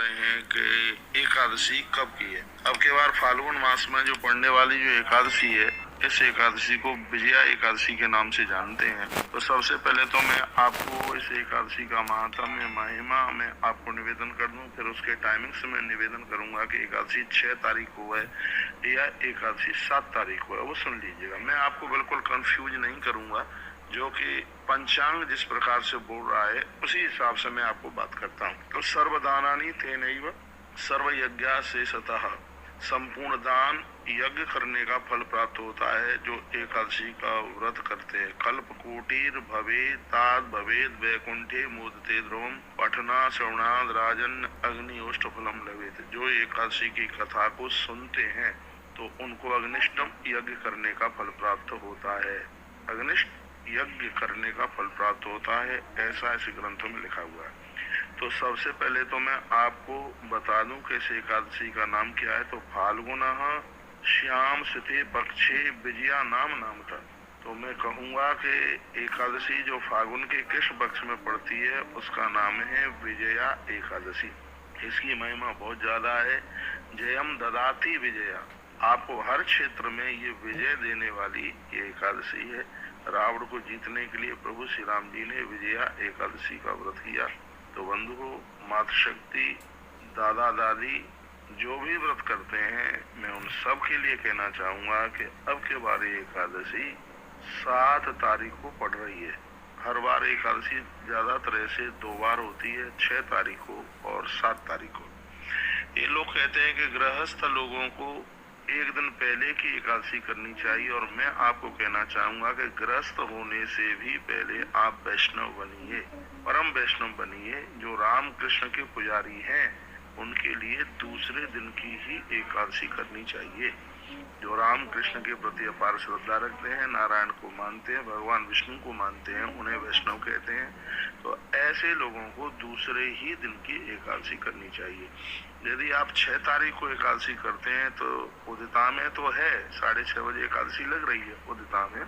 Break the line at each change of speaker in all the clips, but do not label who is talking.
रहे हैं कि एकादशी कब की है। अब के बार फाल्गुन मास में जो पड़ने वाली जो एकादशी है, इस एकादशी को विजया एकादशी के नाम से जानते हैं। तो सबसे पहले तो मैं आपको इस एकादशी का महात्म्य महिमा में आपको निवेदन कर दूं, फिर उसके टाइमिंग से मैं निवेदन करूंगा कि एकादशी 6 तारीख को है या एकादशी 7 तारीख को है, वो सुन लीजिएगा। मैं आपको बिल्कुल कंफ्यूज नहीं करूंगा, जो कि पंचांग जिस प्रकार से बोल रहा है उसी हिसाब से मैं आपको बात करता हूँ। तो सर्वदानानि तेनैव सर्व यज्ञ से सतः, संपूर्ण दान यज्ञ करने का फल प्राप्त होता है जो एकादशी का व्रत करते हैं। कल्प कोटिर भवेद ताद भवेद वैकुंठे मोदते ध्रुवम पठना श्रवणाद राजन अग्निहोष्ट फलम लवेत। जो एकादशी की कथा को सुनते हैं तो उनको अग्निष्टम यज्ञ करने का फल प्राप्त होता है। अग्निष्ट यज्ञ करने का फल प्राप्त होता है, ऐसा इस ग्रंथों में लिखा हुआ है। तो सबसे पहले तो मैं आपको बता दूं कि इस एकादशी का नाम क्या है। तो फाल्गुनः श्याम सिते पक्षे विजया नाम नामता। तो मैं कहूंगा कि एकादशी जो फाल्गुन के कृष्ण पक्ष में पड़ती है उसका नाम है विजया एकादशी। इसकी महिमा बहुत ज्यादा है। जयम ददाती विजया, आपको हर क्षेत्र में ये विजय देने वाली ये एकादशी है। रावण को जीतने के लिए प्रभु श्री राम जी ने विजया एकादशी का व्रत किया। तो बंधुओं, मातृशक्ति, दादा दादी जो भी व्रत करते हैं, मैं उन सब के लिए कहना चाहूंगा कि अब के बार एकादशी 7 तारीख को पड़ रही है। हर बार एकादशी ज्यादातर ऐसे 2 बार होती है, 6 तारीख को और 7 तारीख को। ये लोग कहते हैं कि गृहस्थ लोगों को एक दिन पहले की एकादशी करनी चाहिए, और मैं आपको कहना चाहूंगा कि गृहस्थ होने से भी पहले आप वैष्णव बनिए, परम वैष्णव बनिए। जो राम कृष्ण के पुजारी हैं उनके लिए दूसरे दिन की ही एकादशी करनी चाहिए। जो राम कृष्ण के प्रति अपार श्रद्धा रखते हैं, नारायण को मानते हैं, भगवान विष्णु को मानते हैं, उन्हें वैष्णव कहते हैं। तो ऐसे लोगों को दूसरे ही दिन की एकादशी करनी चाहिए। यदि आप 6 तारीख को एकादशी करते हैं तो उदिता में तो है 6:30 बजे एकादशी लग रही है उदिता में,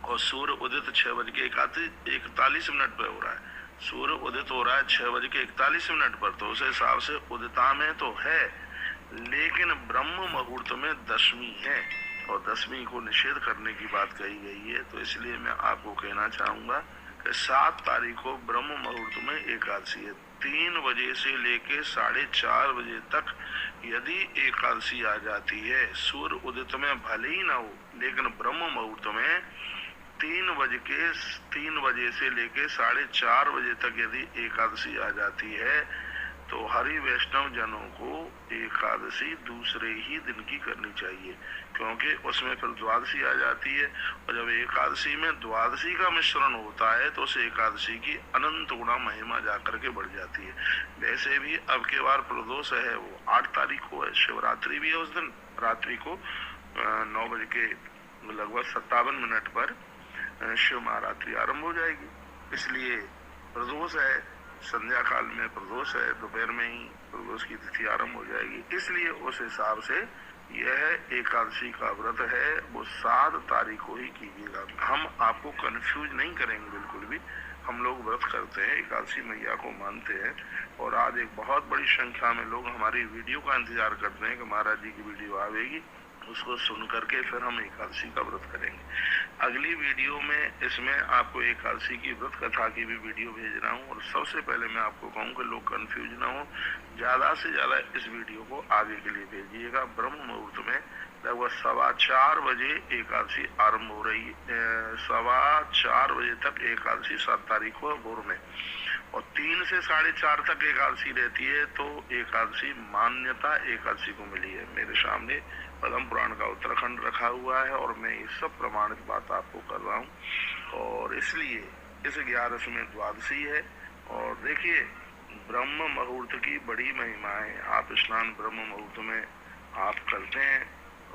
और सूर्य उदित 6:41 पर हो रहा है। सूर्य उदित हो रहा है 6:41 पर, तो उस हिसाब से उदिता में तो है, लेकिन ब्रह्म मुहूर्त में दशमी है और दशमी को निषेध करने की बात कही गई है। तो इसलिए मैं आपको कहना चाहूंगा कि 7 तारीख को ब्रह्म मुहूर्त में एकादशी है। 3 बजे से लेके 4:30 बजे तक यदि एकादशी आ जाती है, सूर्य उदित में भले ही ना हो, लेकिन ब्रह्म मुहूर्त में 3 बजे से लेके 4:30 बजे तक यदि एकादशी आ जाती है तो हरि वैष्णव जनों को एकादशी दूसरे ही दिन की करनी चाहिए, क्योंकि उसमें फिर द्वादशी आ जाती है, और जब एकादशी में द्वादशी का मिश्रण होता है तो उस एकादशी की अनंत गुना महिमा जाकर के बढ़ जाती है। वैसे भी अब के बार प्रदोष है वो 8 तारीख को है, शिवरात्रि भी है उस दिन। रात्रि को 9 बज के लगभग 57 पर शिव महारात्रि आरंभ हो जाएगी। इसलिए प्रदोष है, संध्या काल में प्रदोष है, दोपहर में ही प्रदोष की तिथि आरंभ हो जाएगी। इसलिए उस हिसाब से यह एकादशी का व्रत है वो 7 तारीख को ही कीजिएगा। हम आपको कंफ्यूज नहीं करेंगे बिल्कुल भी। हम लोग व्रत करते हैं, एकादशी मैया को मानते हैं, और आज एक बहुत बड़ी संख्या में लोग हमारी वीडियो का इंतजार करते हैं कि महाराज जी की वीडियो आवेगी, उसको सुन करके फिर हम एकादशी का व्रत करेंगे। अगली वीडियो में इसमें आपको एकादशी की व्रत कथा की भी वीडियो भेज रहा हूँ। और सबसे पहले मैं आपको कहूँ कि लोग कंफ्यूज ना हो, ज्यादा से ज्यादा इस वीडियो को आगे के लिए भेजिएगा। ब्रह्म मुहूर्त में लगभग 4:15 बजे एकादशी आरंभ हो रही है, 4:15 बजे तक एकादशी 7 तारीख को भोर में, और 3 से 4:30 तक एकादशी रहती है। तो एकादशी मान्यता एकादशी को मिली है। मेरे सामने पद्म पुराण का उत्तराखंड रखा हुआ है और मैं ये सब प्रमाणित बात आपको कर रहा हूँ। और इसलिए इस 11 में द्वादशी है। और देखिए, ब्रह्म मुहूर्त की बड़ी महिमा है। आप स्नान ब्रह्म मुहूर्त में आप करते हैं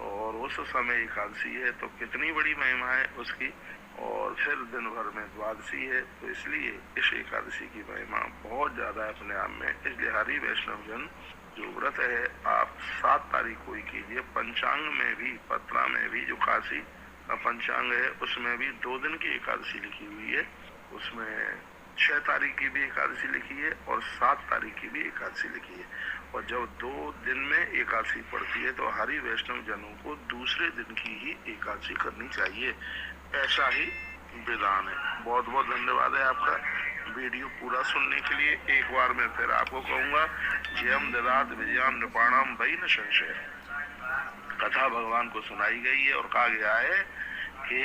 और उस समय एकादशी है, तो कितनी बड़ी महिमा है उसकी। और फिर दिन भर में द्वादशी है, तो इसलिए इस एकादशी की महिमा बहुत ज्यादा है अपने आप में। इसलिए हरि वैष्णव जन जो व्रत है आप 7 तारीख को ही कीजिए। पंचांग में भी, पत्रा में भी जो काशी का पंचांग है उसमें भी 2 दिन की एकादशी लिखी हुई है। उसमें 6 तारीख की भी एकादशी लिखी है और 7 तारीख की भी एकादशी लिखी है। और जब 2 दिन में एकादशी पड़ती है तो हरि वैष्णव जनों को दूसरे दिन की ही एकादशी करनी चाहिए, ऐसा ही विधान है। बहुत बहुत धन्यवाद है आपका वीडियो पूरा सुनने के लिए। एक बार मैं फिर आपको कहूँगा, जयम ददात विजयाम नृपाणाम वै न संशय। कथा भगवान को सुनाई गई है और कहा गया है कि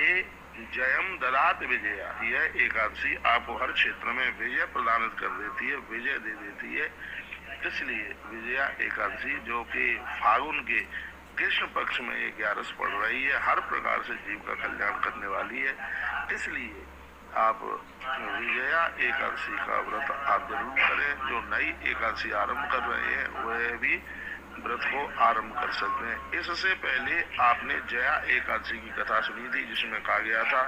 जयम ददात विजया, यह एकादशी आपको हर क्षेत्र में विजय प्रदान कर देती है, विजय दे देती है। इसलिए विजया एकादशी जो कि फागुन के कृष्ण पक्ष में ये 11 पड़ रही है, हर प्रकार से जीव का कल्याण करने वाली है। इसलिए आप विजया एकादशी का व्रत आप जरूर करें। जो नई एकादशी आरंभ कर रहे हैं वह भी व्रत को आरंभ कर सकते हैं। इससे पहले आपने जया एकादशी की कथा सुनी थी, जिसमें कहा गया था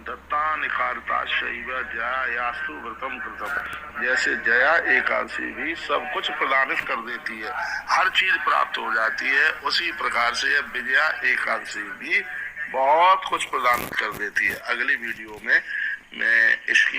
दत्ता निकारता शैव जयायास्तु व्रतम कृतम। जैसे जया एकादशी भी सब कुछ प्रदानित कर देती है, हर चीज प्राप्त हो जाती है, उसी प्रकार से विजया एकादशी भी बहुत कुछ प्रदान कर देती है। अगली वीडियो में मैं इसकी